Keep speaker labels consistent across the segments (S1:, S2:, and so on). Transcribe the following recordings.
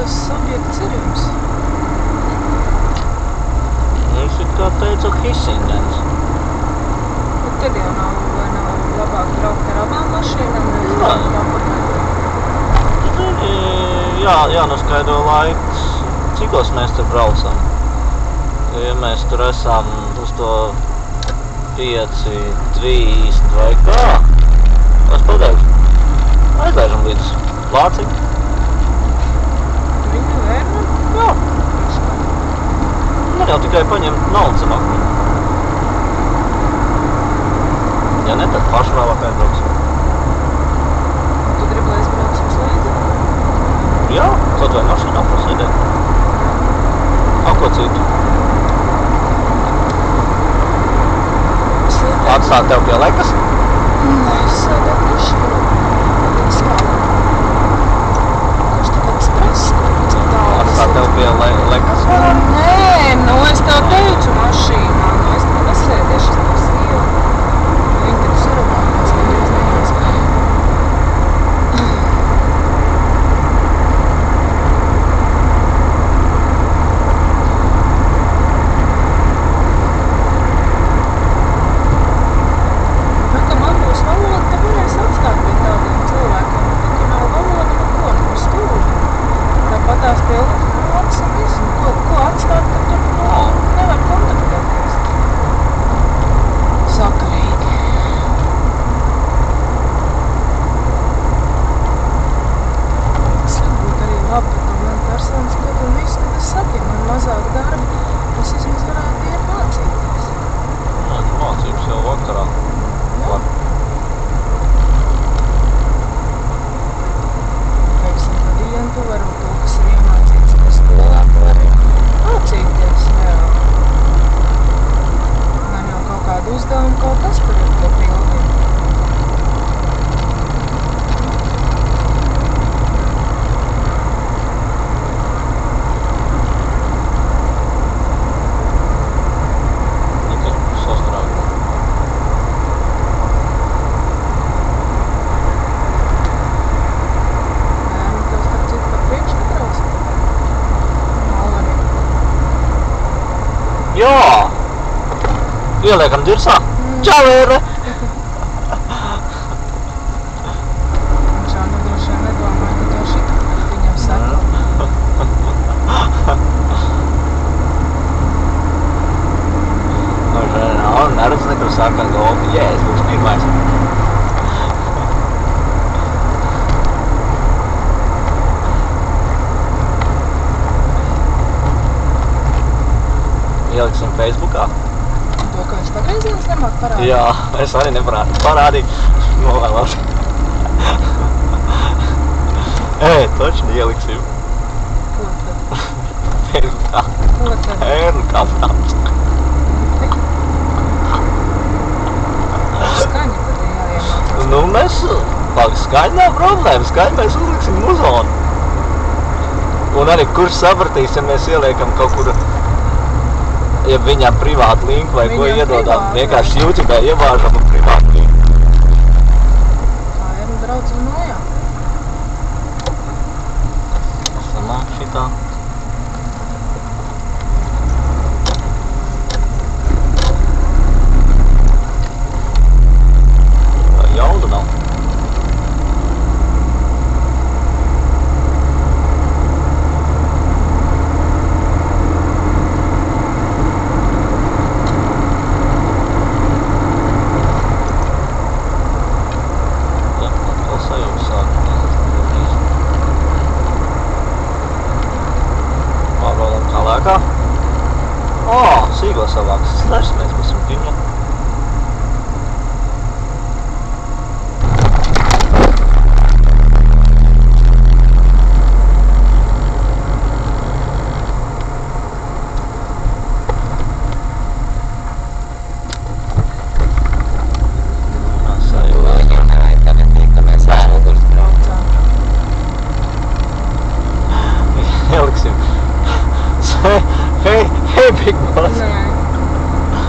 S1: tas objekts ir jums?
S2: Viņš ir kā teica Hisingens.
S1: Bet tad jau nav labāk braukt ar abām mašīnām?
S2: Jā, jānoskaidro laiks, cikos mēs tur braucam. Ja mēs tur esam uz to 5:30 vai kā, es pateikšu. Aizlaižam līdz Lācim.
S1: Viņu vērnu?
S2: Jā. Man jau tikai paņemt naudu samāku. Ja ne, tad paši vēlāk aizbrauksim.
S1: Tu gribi, lai es braucu uz līdzi?
S2: Jā, kaut vai mašīnā pasēdēt. Ko citu? Atstāt tev pie lekas?
S1: Nē, es sēdēt mašīnā. Kurš tu kāds prasa?
S2: Atstāt tev pie lekas?
S1: Nē, nu es tev teicu mašīnā. Nu es tev nesēdiešu, es tev sīvu. Viņi tev sarunājās, neviens neiespēja.
S2: Jā! Ieliekam dirsā. Čau, ēre!
S1: Žāna droši vien nedomāja, ka tev šitā viņam sako.
S2: Neredz nekur saka golfi. Jē, es būšu pirmais. Ieliksim Facebookā.
S1: To, ka viņš pagrieziens nemāk parādīt?
S2: Jā, es arī parādīju. Novēlos. Točni ieliksim.
S1: Ko tad?
S2: Facebookā.
S1: Ko tad?
S2: Ērnu kafrāts.
S1: Skaņa tad jāiemācās.
S2: Nu, mēs... Skaņa nav problēma. Skaņa mēs uzliksim muzonu. Un arī kurš sapratīs, ja mēs ieliekam kaut kur... Ja viņam privātu linku vai ko iedodām, vienkārši YouTube ievāžam un privātu linku.
S1: Tā ir un braucam nojā.
S2: Sanāk šitā. Jauda nav. Sīgo savāks. Mēs būsim piņa. Ieliksim. Hey, Big Boss.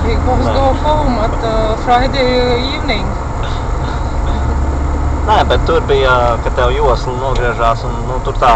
S1: Big Boss go home at Friday evening.
S2: Nē, bet tur bija, ka tev josla nogriežās un tur tā